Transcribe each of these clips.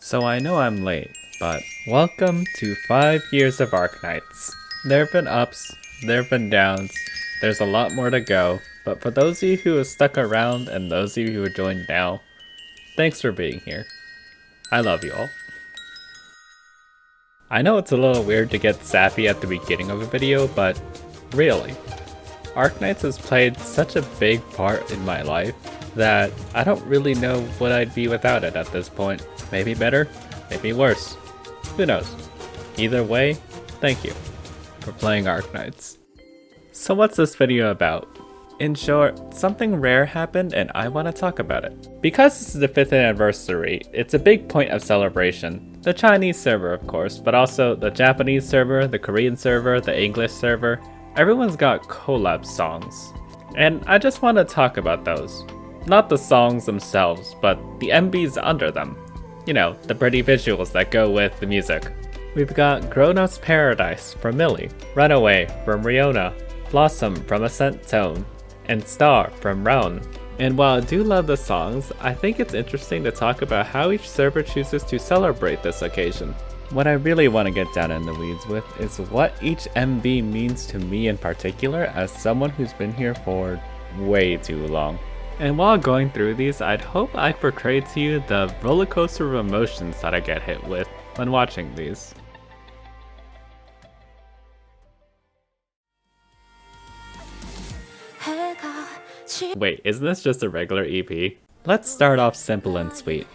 So I know I'm late, but welcome to 5 years of Arknights. There have been ups, there have been downs, there's a lot more to go, but for those of you who have stuck around and those of you who are joined now, thanks for being here. I love you all. I know it's a little weird to get sappy at the beginning of a video, but really, Arknights has played such a big part in my life that I don't really know what I'd be without it at this point. Maybe better, maybe worse. Who knows? Either way, thank you for playing Arknights. So what's this video about? In short, something rare happened and I want to talk about it. Because this is the 5th anniversary, it's a big point of celebration. The Chinese server, of course, but also the Japanese server, the Korean server, the English server. Everyone's got collab songs. And I just want to talk about those. Not the songs themselves, but the MVs under them. You know, the pretty visuals that go with the music. We've got Grown-Up's Paradise from Millie, Runaway from Reona, Blossom from Ascentone, and Star from Raon. And while I do love the songs, I think it's interesting to talk about how each server chooses to celebrate this occasion. What I really want to get down in the weeds with is what each MV means to me in particular as someone who's been here for way too long. And while going through these, I'd hope I portray to you the roller coaster of emotions that I get hit with when watching these. Wait, isn't this just a regular EP? Let's start off simple and sweet.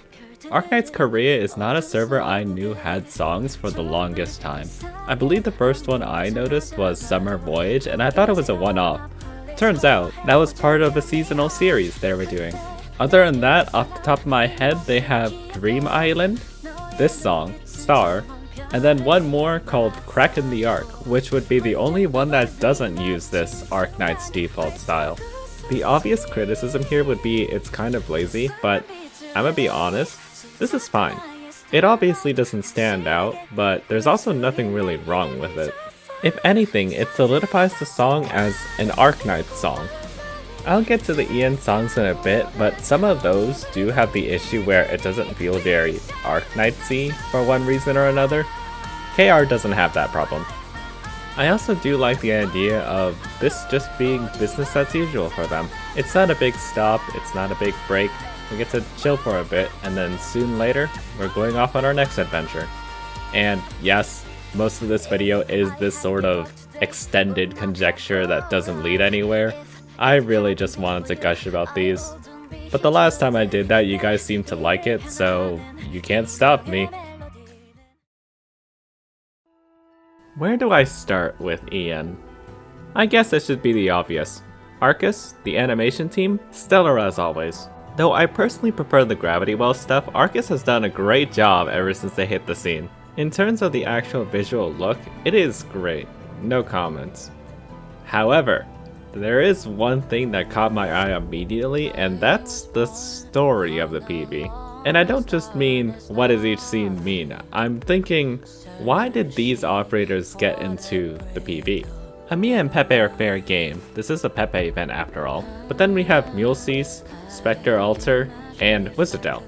Arknights Korea is not a server I knew had songs for the longest time. I believe the first one I noticed was Summer Voyage, and I thought it was a one-off. Turns out, that was part of a seasonal series they were doing. Other than that, off the top of my head, they have Dream Island, this song, Star, and then one more called Crack in the Arc, which would be the only one that doesn't use this Arknights default style. The obvious criticism here would be it's kind of lazy, but I'm gonna be honest, this is fine. It obviously doesn't stand out, but there's also nothing really wrong with it. If anything, it solidifies the song as an Arknights song. I'll get to the Ian songs in a bit, but some of those do have the issue where it doesn't feel very Arknights-y for one reason or another. KR doesn't have that problem. I also do like the idea of this just being business as usual for them. It's not a big stop, it's not a big break. We get to chill for a bit, and then soon later, we're going off on our next adventure. And yes, most of this video is this sort of extended conjecture that doesn't lead anywhere. I really just wanted to gush about these. But the last time I did that, you guys seemed to like it, so you can't stop me. Where do I start with Ian? I guess it should be the obvious. Arcus, the animation team, stellar as always. Though I personally prefer the Gravity Well stuff, Arcus has done a great job ever since they hit the scene. In terms of the actual visual look, it is great, no comments. However, there is one thing that caught my eye immediately, and that's the story of the PV. And I don't just mean, what does each scene mean? I'm thinking, why did these operators get into the PV? Amiya and Pepe are fair game. This is a Pepe event after all. But then we have Mulcease, Spectre Altar, and Wizardel.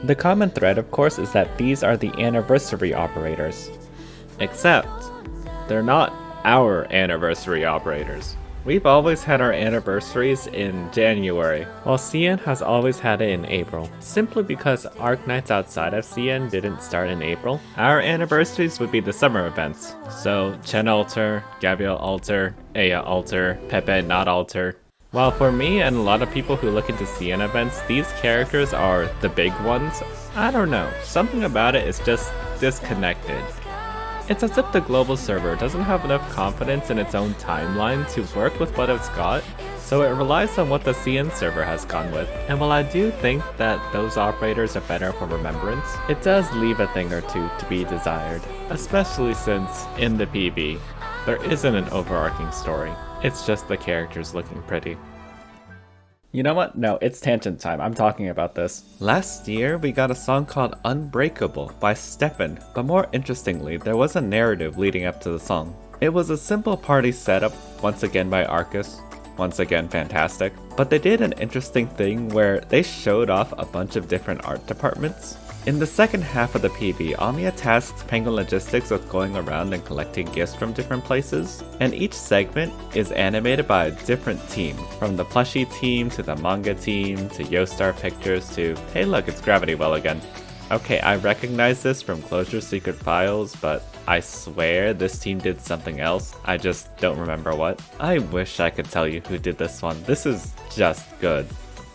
The common thread, of course, is that these are the anniversary operators. Except, they're not our anniversary operators. We've always had our anniversaries in January, while CN has always had it in April. Simply because Arknights outside of CN didn't start in April, our anniversaries would be the summer events. So, Chen Alter, Gabriel Alter, Aya Alter, Pepe Not Alter. While for me and a lot of people who look into CN events, these characters are the big ones, I don't know, something about it is just disconnected. It's as if the global server doesn't have enough confidence in its own timeline to work with what it's got, so it relies on what the CN server has gone with. And while I do think that those operators are better for remembrance, it does leave a thing or two to be desired, especially since, in the PV, there isn't an overarching story. It's just the characters looking pretty. You know what? No, it's tangent time. I'm talking about this. Last year, we got a song called Unbreakable by Stefan, but more interestingly, there was a narrative leading up to the song. It was a simple party setup, once again by Arcus, once again fantastic, but they did an interesting thing where they showed off a bunch of different art departments. In the second half of the PB, Amiya tasks Penguin Logistics with going around and collecting gifts from different places, and each segment is animated by a different team, from the plushie team to the manga team to Yostar Pictures to, hey look, it's Gravity Well again. Okay, I recognize this from Closure's Secret Files, but I swear this team did something else, I just don't remember what. I wish I could tell you who did this one, this is just good.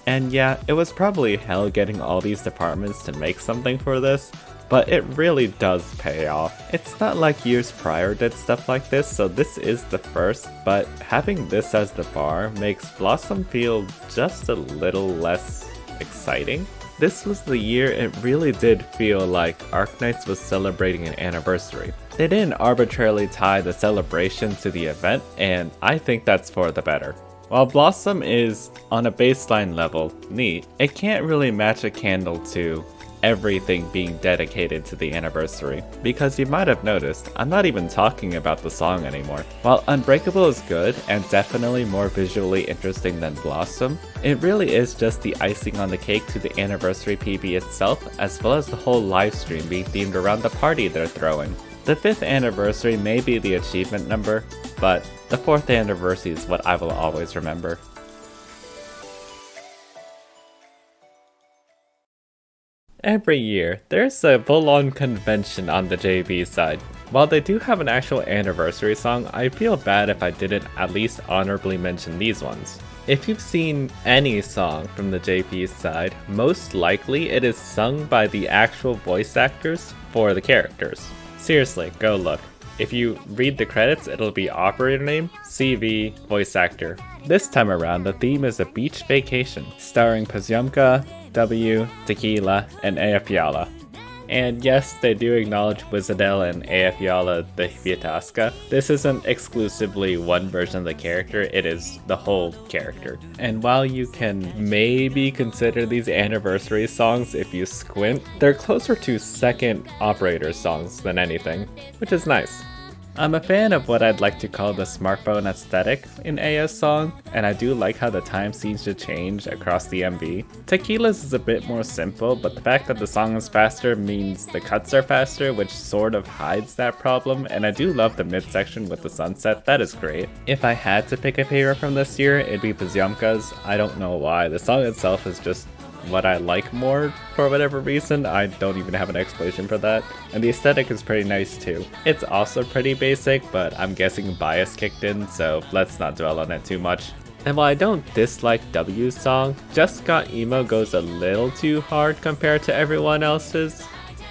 And yeah, it was probably hell getting all these departments to make something for this, but it really does pay off. It's not like years prior did stuff like this, so this is the first, but having this as the bar makes Blossom feel just a little less exciting. This was the year it really did feel like Arknights was celebrating an anniversary. They didn't arbitrarily tie the celebration to the event, and I think that's for the better. While Blossom is, on a baseline level, neat, it can't really match a candle to everything being dedicated to the anniversary. Because you might have noticed, I'm not even talking about the song anymore. While Unbreakable is good, and definitely more visually interesting than Blossom, it really is just the icing on the cake to the anniversary PB itself, as well as the whole livestream being themed around the party they're throwing. The 5th anniversary may be the achievement number, but the 4th anniversary is what I will always remember. Every year, there's a full-on convention on the JV side. While they do have an actual anniversary song, I feel bad if I didn't at least honorably mention these ones. If you've seen any song from the JV side, most likely it is sung by the actual voice actors for the characters. Seriously, go look. If you read the credits, it'll be operator name, CV, voice actor. This time around, the theme is a beach vacation, starring Poziomka, W, Tequila, and Eyjafjalla. And yes, they do acknowledge Wizardel and Eyjafjalla the Vitaska. This isn't exclusively one version of the character, it is the whole character. And while you can maybe consider these anniversary songs if you squint, they're closer to second operator songs than anything, which is nice. I'm a fan of what I'd like to call the smartphone aesthetic in Aya's song, and I do like how the time seems to change across the MV. Tequila's is a bit more simple, but the fact that the song is faster means the cuts are faster, which sort of hides that problem, and I do love the midsection with the sunset, that is great. If I had to pick a favorite from this year, it'd be Poziomka's. I don't know why, the song itself is just what I like more for whatever reason. I don't even have an explanation for that. And the aesthetic is pretty nice too. It's also pretty basic, but I'm guessing bias kicked in, so let's not dwell on it too much. And while I don't dislike W's song, Just Got Emo goes a little too hard compared to everyone else's.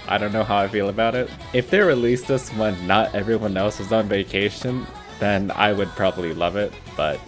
I don't know how I feel about it. If they released this when not everyone else was on vacation, then I would probably love it, but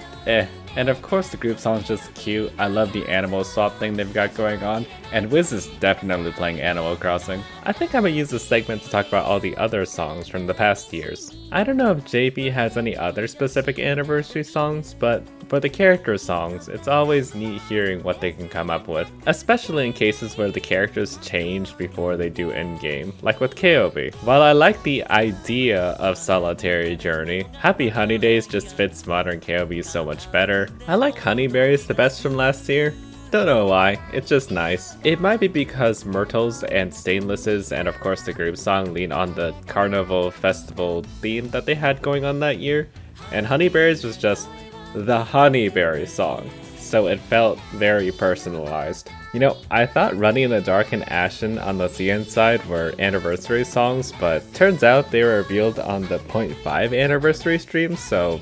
And of course the group song's just cute. I love the animal swap thing they've got going on, and Wiz is definitely playing Animal Crossing. I think I'm gonna use this segment to talk about all the other songs from the past years. I don't know if JB has any other specific anniversary songs, but for the character songs, it's always neat hearing what they can come up with, especially in cases where the characters change before they do endgame, like with KOB. While I like the idea of Solitary Journey, Happy Honey Days just fits modern KOB so much better. I like Honeyberries the best from last year. Don't know why, it's just nice. It might be because Myrtles and Stainlesses and of course the group song lean on the carnival festival theme that they had going on that year, and Honeyberries was just the Honeyberry song, so it felt very personalized. You know, I thought Running in the Dark and Ashen on the CN side were anniversary songs, but turns out they were revealed on the 0.5 anniversary stream, so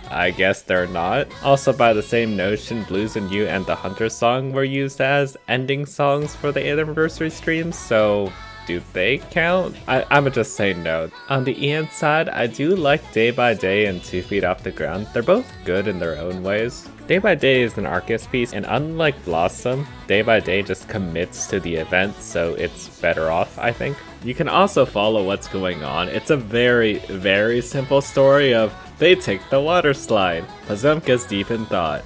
I guess they're not. Also, by the same notion, Blues and You and the Hunter song were used as ending songs for the anniversary streams, so do they count? I'ma just say no. On the Ian side, I do like Day by Day and 2 Feet Off the Ground. They're both good in their own ways. Day by Day is an Arcus piece, and unlike Blossom, Day by Day just commits to the event, so it's better off, I think. You can also follow what's going on. It's a very, very simple story of they take the water slide. Pazumka's deep in thought.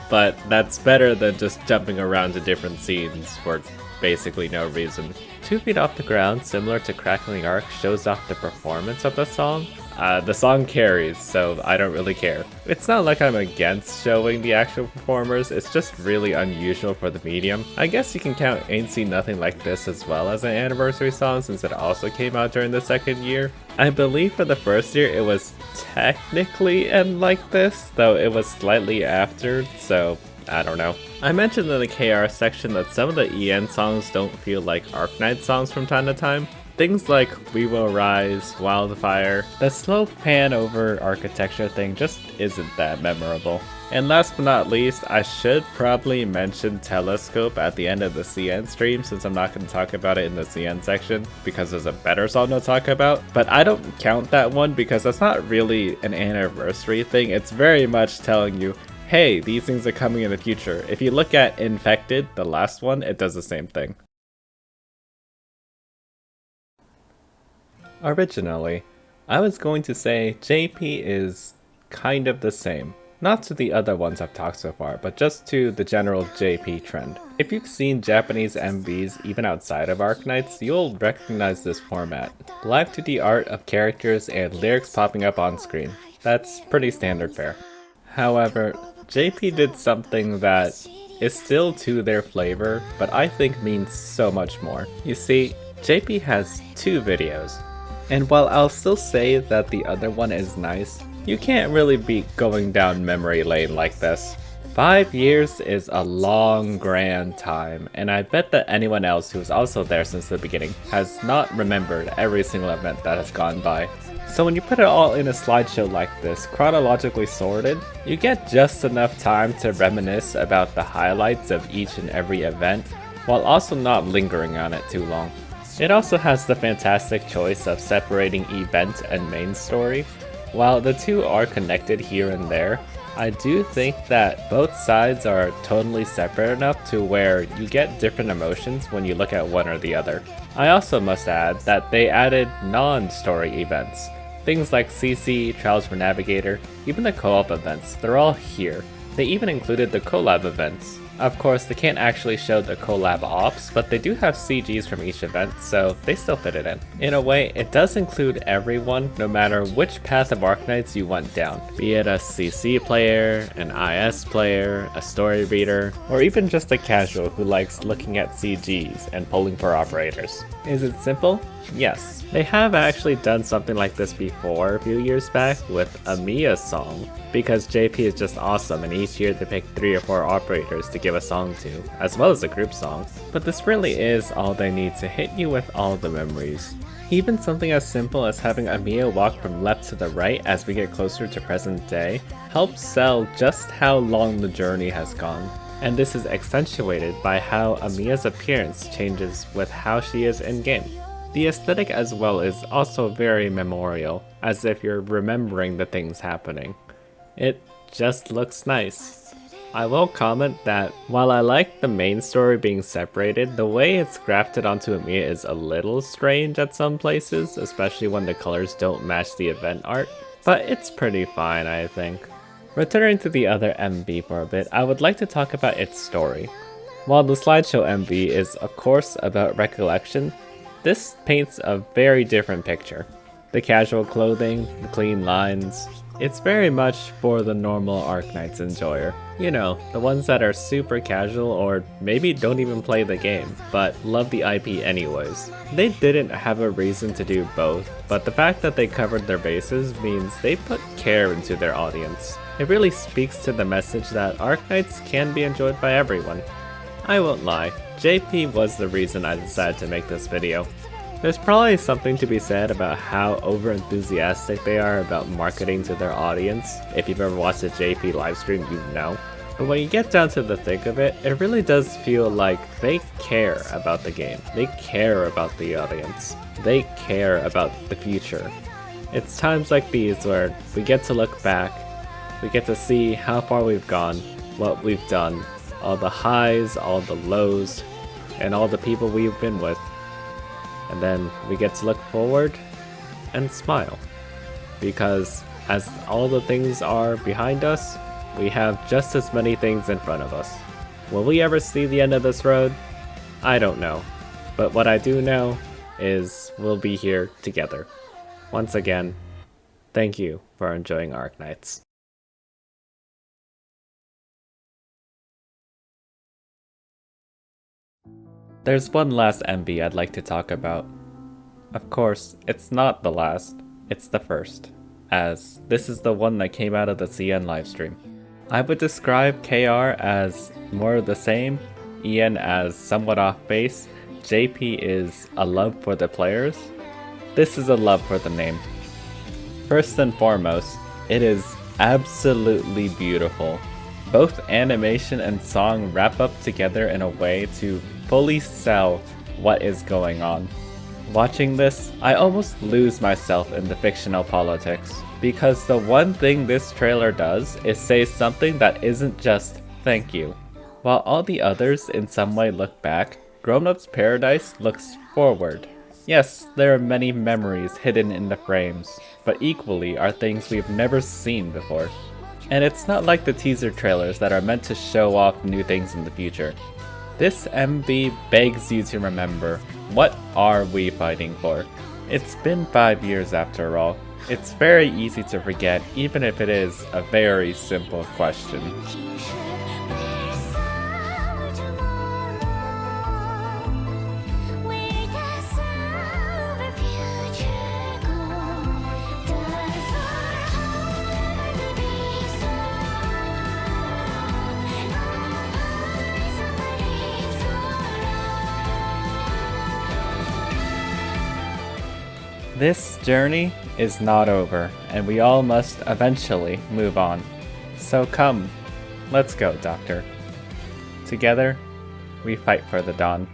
But that's better than just jumping around to different scenes for basically no reason. 2 Feet Off the Ground, similar to Crackling Arc, shows off the performance of the song. The song carries, so I don't really care. It's not like I'm against showing the actual performers, it's just really unusual for the medium. I guess you can count Ain't Seen Nothing Like This as well as an anniversary song since it also came out during the second year. I believe for the first year it was technically End Like This, though it was slightly after, so I don't know. I mentioned in the KR section that some of the EN songs don't feel like Arknights songs from time to time. Things like We Will Rise, Wildfire, the slow pan over architecture thing just isn't that memorable. And last but not least, I should probably mention Telescope at the end of the CN stream since I'm not going to talk about it in the CN section because there's a better song to talk about. But I don't count that one because that's not really an anniversary thing, it's very much telling you, hey, these things are coming in the future. If you look at Infected, the last one, it does the same thing. Originally, I was going to say JP is kind of the same. Not to the other ones I've talked so far, but just to the general JP trend. If you've seen Japanese MVs even outside of Arknights, you'll recognize this format. Live 2D art of characters and lyrics popping up on screen. That's pretty standard fare. However, JP did something that is still to their flavor, but I think means so much more. You see, JP has 2 videos. And while I'll still say that the other one is nice, you can't really be going down memory lane like this. 5 years is a long, grand time, and I bet that anyone else who was also there since the beginning has not remembered every single event that has gone by. So when you put it all in a slideshow like this, chronologically sorted, you get just enough time to reminisce about the highlights of each and every event, while also not lingering on it too long. It also has the fantastic choice of separating event and main story. While the two are connected here and there, I do think that both sides are totally separate enough to where you get different emotions when you look at one or the other. I also must add that they added non-story events. Things like CC, Trials for Navigator, even the co-op events, they're all here. They even included the collab events. Of course, they can't actually show the collab ops, but they do have CGs from each event, so they still fit it in. In a way, it does include everyone, no matter which path of Arknights you went down, be it a CC player, an IS player, a story reader, or even just a casual who likes looking at CGs and pulling for operators. Is it simple? Yes. They have actually done something like this before a few years back with a Mia song, because JP is just awesome and each year they pick 3 or 4 operators to give a song to, as well as a group song. But this really is all they need to hit you with all the memories. Even something as simple as having Amiya walk from left to the right as we get closer to present day helps sell just how long the journey has gone. And this is accentuated by how Amiya's appearance changes with how she is in-game. The aesthetic as well is also very memorial, as if you're remembering the things happening. It just looks nice. I will comment that while I like the main story being separated, the way it's grafted onto Amiya is a little strange at some places, especially when the colors don't match the event art, but it's pretty fine, I think. Returning to the other MV for a bit, I would like to talk about its story. While the slideshow MV is of course about recollection, this paints a very different picture. The casual clothing, the clean lines, it's very much for the normal Arknights enjoyer. You know, the ones that are super casual or maybe don't even play the game, but love the IP anyways. They didn't have a reason to do both, but the fact that they covered their bases means they put care into their audience. It really speaks to the message that Arknights can be enjoyed by everyone. I won't lie, JP was the reason I decided to make this video. There's probably something to be said about how over-enthusiastic they are about marketing to their audience. If you've ever watched a JP livestream, you know. But when you get down to the thick of it, it really does feel like they care about the game. They care about the audience. They care about the future. It's times like these where we get to look back, we get to see how far we've gone, what we've done, all the highs, all the lows, and all the people we've been with. And then we get to look forward and smile. Because as all the things are behind us, we have just as many things in front of us. Will we ever see the end of this road? I don't know. But what I do know is we'll be here together. Once again, Thank you for enjoying Arknights. There's one last MV I'd like to talk about. Of course, it's not the last, it's the first, as this is the one that came out of the CN livestream. I would describe KR as more of the same, Ian as somewhat off base, JP is a love for the players. This is a love for the name. First and foremost, it is absolutely beautiful. Both animation and song wrap up together in a way to fully sell what is going on. Watching this, I almost lose myself in the fictional politics, because the one thing this trailer does is say something that isn't just thank you. While all the others in some way look back, Grown Up's Paradise looks forward. Yes, there are many memories hidden in the frames, but equally are things we've never seen before. And it's not like the teaser trailers that are meant to show off new things in the future. This MV begs you to remember, what are we fighting for? It's been 5 years after all. It's very easy to forget, even if it is a very simple question. This journey is not over, and we all must eventually move on. So come, let's go, Doctor. Together, we fight for the dawn.